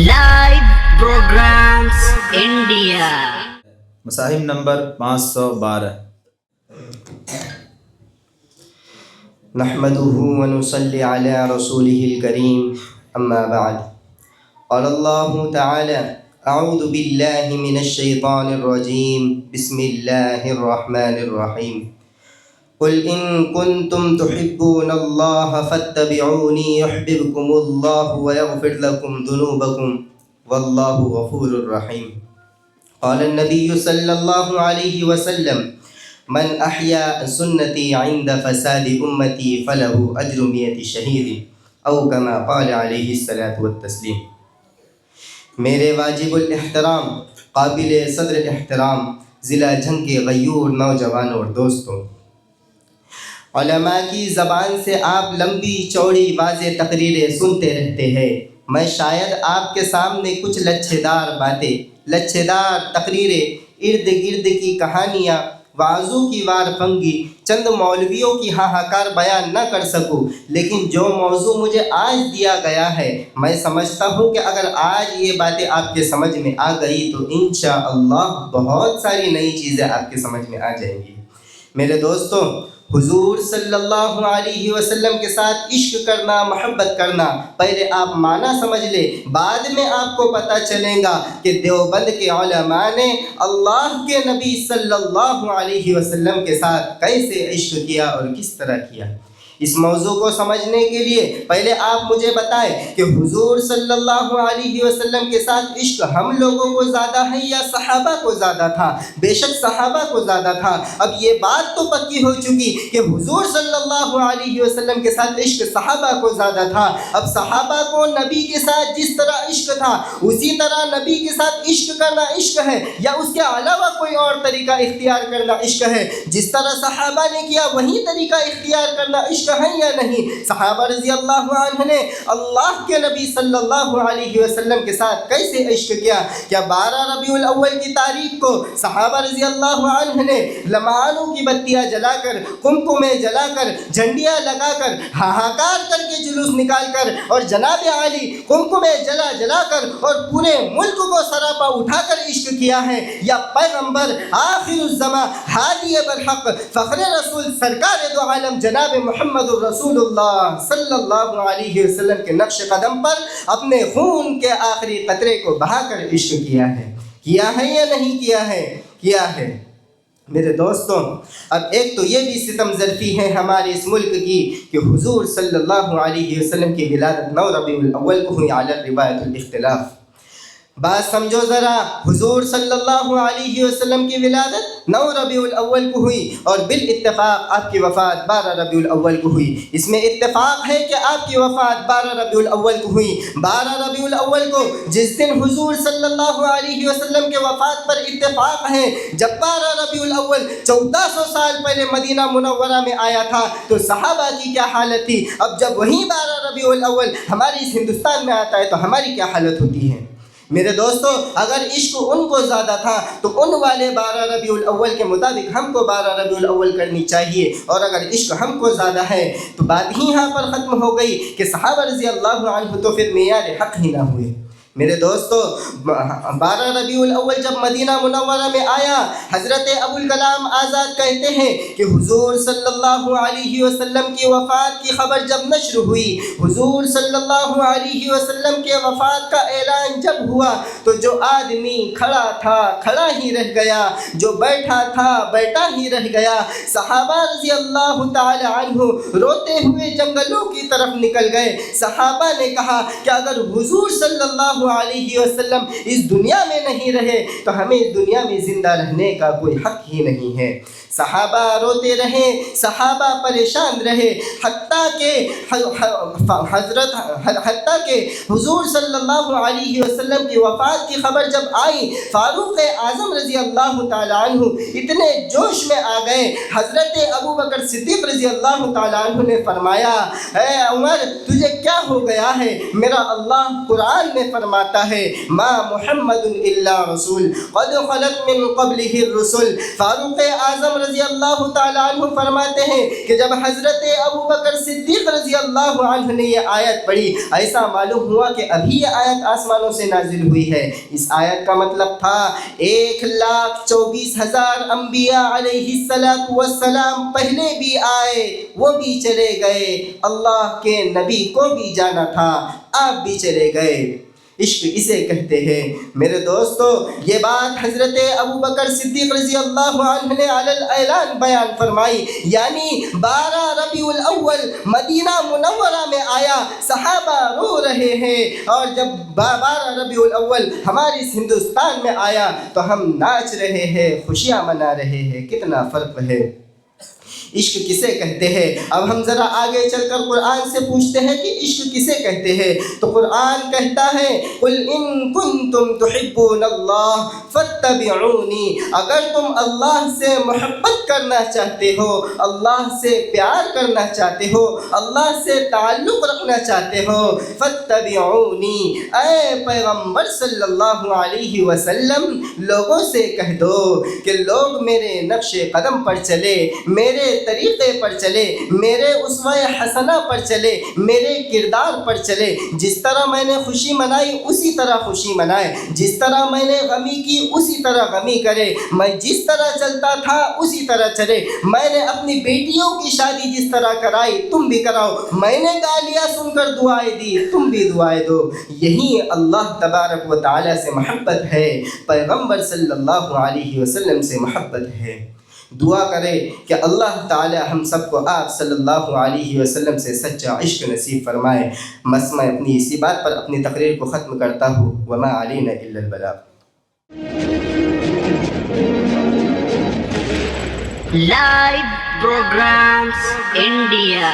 Live Programs India. مصاحب number 512. نحمده ونصلي على رسوله الكريم أما بعد. قال الله تعالى: أعوذ بالله من الشيطان الرجيم. بسم الله الرحمن الرحيم. قل إن كنتم تحبون الله فاتبعوني يحببكم الله ويغفر لكم ذنوبكم والله غفور رحيم. قال النبي صلى الله عليه وسلم: من أحيا سنتي عند فساد أمتي فله أجر 100 شهيد أو كما قال عليه الصلاة والتسليم. میرے واجب الاحترام، قابل صدر احترام ضلع جھنگ کے غیور نوجوانوں اور دوستوں، علماء کی زبان سے آپ لمبی چوڑی واضح تقریریں سنتے رہتے ہیں. میں شاید آپ کے سامنے کچھ لچھے دار باتیں، لچھے دار تقریریں، ارد گرد کی کہانیاں، وعظوں کی وار فنگی، چند مولویوں کی ہاہاکار بیان نہ کر سکوں، لیکن جو موضوع مجھے آج دیا گیا ہے، میں سمجھتا ہوں کہ اگر آج یہ باتیں آپ کے سمجھ میں آ گئی تو انشاءاللہ بہت ساری نئی چیزیں آپ کے سمجھ میں آ جائیں گی. میرے دوستوں، حضور صلی اللہ علیہ وسلم کے ساتھ عشق کرنا، محبت کرنا، پہلے آپ معنی سمجھ لیں، بعد میں آپ کو پتہ چلے گا کہ دیوبند کے علماء نے اللہ کے نبی صلی اللہ علیہ وسلم کے ساتھ کیسے عشق کیا اور کس طرح کیا. اس موضوع کو سمجھنے کے لیے پہلے آپ مجھے بتائیں کہ حضور صلی اللہ علیہ وسلم کے ساتھ عشق ہم لوگوں کو زیادہ ہے یا صحابہ کو زیادہ تھا؟ بے شک صحابہ کو زیادہ تھا. اب یہ بات تو پکی ہو چکی کہ حضور صلی اللہ علیہ وسلم کے ساتھ عشق صحابہ کو زیادہ تھا. اب صحابہ کو نبی کے ساتھ جس طرح عشق تھا اسی طرح نبی کے ساتھ عشق کرنا عشق ہے یا اس کے علاوہ کوئی اور طریقہ اختیار کرنا عشق ہے؟ جس طرح صحابہ نے کیا وہی طریقہ اختیار کرنا عشق ہے یا نہیں؟ صحابہ رضی اللہ عنہ نے اللہ کے نبی صلی اللہ علیہ وسلم کے ساتھ کیسے عشق کیا؟ کیا 12 ربیع الاول کی تاریخ کو صحابہ رضی اللہ عنہ نے لمعانوں کی بتیاں جلا کر، قمقمے جلا کر، جھنڈیاں لگا کر، ہاہاکار کر کے جلوس نکال کر اور جناب علی قمقمے جلا کر اور پورے ملک کو سراپا اٹھا کر عشق کیا ہے؟ یا پیغمبر آخر الزماں ہادی برحق فخر رسول سرکار دو عالم جناب محمد رسول اللہ صلی اللہ علیہ وسلم کے نقش قدم پر اپنے خون کے آخری قطرے کو بہا کر عشق کیا ہے؟ کیا ہے یا نہیں کیا ہے؟ کیا ہے. میرے دوستوں، اب ایک تو یہ بھی ستم ظرفی ہے ہمارے اس ملک کی کہ حضور صلی اللہ علیہ وسلم کی ولادت 9 ربیع الاول کو ہوئی علی روایت الاختلاف. بات سمجھو ذرا، حضور صلی اللہ علیہ وسلم کی ولادت 9 ربیع الاول کو ہوئی اور بالاتفاق آپ کی وفات 12 ربیع الاول کو ہوئی. اس میں اتفاق ہے کہ آپ کی وفات 12 ربیع الاول کو ہوئی. 12 ربیع الاول کو جس دن حضور صلی اللہ علیہ وسلم کے وفات پر اتفاق ہے، جب 12 ربیع الاول 1400 سال پہلے مدینہ منورہ میں آیا تھا تو صحابہ کی کیا حالت تھی؟ اب جب وہی 12 ربیع الاول ہمارے اس ہندوستان میں آتا ہے تو ہماری کیا حالت ہوتی ہے؟ میرے دوستو، اگر عشق ان کو زیادہ تھا تو ان والے 12 ربیع الاول کے مطابق ہم کو 12 ربیع الاول کرنی چاہیے، اور اگر عشق ہم کو زیادہ ہے تو بات ہی یہاں پر ختم ہو گئی کہ صحابہ رضی اللہ عنہ تو پھر معیار حق ہی نہ ہوئے. میرے دوستو، 12 ربیع الاول جب مدینہ منورہ میں آیا، حضرت ابوالکلام آزاد کہتے ہیں کہ حضور صلی اللہ علیہ وسلم کی وفات کی خبر جب نشر ہوئی، حضور صلی اللہ علیہ وسلم کے وفات کا اعلان جب ہوا تو جو آدمی کھڑا تھا کھڑا ہی رہ گیا، جو بیٹھا تھا بیٹھا ہی رہ گیا. صحابہ رضی اللہ تعالی عنہ روتے ہوئے جنگلوں کی طرف نکل گئے. صحابہ نے کہا کہ اگر حضور صلی اللہ علیہ وسلم اس دنیا میں نہیں رہے تو ہمیں اس دنیا میں زندہ رہنے کا کوئی حق ہی نہیں ہے. صحابہ روتے رہے، صحابہ پریشان رہے، حتیٰ کہ حضور صلی اللہ علیہ وسلم کی وفات کی خبر جب آئی، فاروق اعظم رضی اللہ تعالیٰ عنہ اتنے جوش میں آ گئے. حضرت ابوبکر صدیق رضی اللہ تعالیٰ عنہ نے فرمایا، اے عمر تجھے کیا ہو گیا ہے؟ میرا اللہ قرآن میں فرماتا ہے ما محمد الا رسول قد خلت من قبلہ الرسل. فاروق اعظم رضی اللہ تعالیٰ عنہ فرماتے ہیں کہ جب حضرت ابو بکر صدیق رضی اللہ عنہ نے یہ آیت پڑھی، ایسا معلوم ہوا کہ ابھی یہ آیت آسمانوں سے نازل ہوئی ہے۔ اس آیت کا مطلب تھا 1,24,000 انبیاء علیہ السلام پہلے بھی آئے، وہ بھی چلے گئے، اللہ کے نبی کو بھی جانا تھا، آپ بھی چلے گئے۔ عشق اسے کہتے ہیں۔ میرے دوستو، یہ بات حضرت ابو بکر صدیق رضی اللہ عنہ نے علی الاعلان بیان فرمائی، یعنی 12 ربیع الاول مدینہ منورہ میں آیا، صحابہ رو رہے ہیں، اور جب 12 ربیع الاول ہمارے اس ہندوستان میں آیا تو ہم ناچ رہے ہیں، خوشیاں منا رہے ہیں۔ کتنا فرق ہے۔ عشق کسے کہتے ہیں؟ اب ہم ذرا آگے چل کر قرآن سے پوچھتے ہیں کہ عشق کسے کہتے ہیں، تو قرآن کہتا ہے قُلْ إِن كُنتُمْ تُحِبُّونَ اللَّهَ فَاتَّبِعُونِي، اگر تم اللہ سے محبت کرنا چاہتے ہو، اللہ سے پیار کرنا چاہتے ہو، اللہ سے تعلق رکھنا چاہتے ہو، فَاتَّبِعُونِي، اے پیغمبر صلی اللہ علیہ وسلم لوگوں سے کہہ دو کہ لوگ میرے نقش قدم پر چلے، میرے طریقے پر چلے، میرے اسوہ حسنہ پر چلے، میرے کردار پر چلے، جس طرح میں نے خوشی منائی اسی طرح خوشی منائے، جس طرح میں نے غمی کی اسی طرح غمی کرے، میں جس طرح چلتا تھا اسی طرح چلے، میں نے اپنی بیٹیوں کی شادی جس طرح کرائی تم بھی کراؤ، میں نے گالیاں سن کر دعائیں دی تم بھی دعائیں دو۔ یہی اللہ تبارک و تعالیٰ سے محبت ہے، پیغمبر صلی اللہ علیہ وسلم سے محبت ہے۔ دعا کرے کہ اللہ تعالی ہم سب کو آپ صلی اللہ علیہ وسلم سے سچا عشق نصیب فرمائے۔ بس میں اپنی اسی بات پر اپنی تقریر کو ختم کرتا ہوں۔ وما علینا الا البلاغ۔ Live programs India.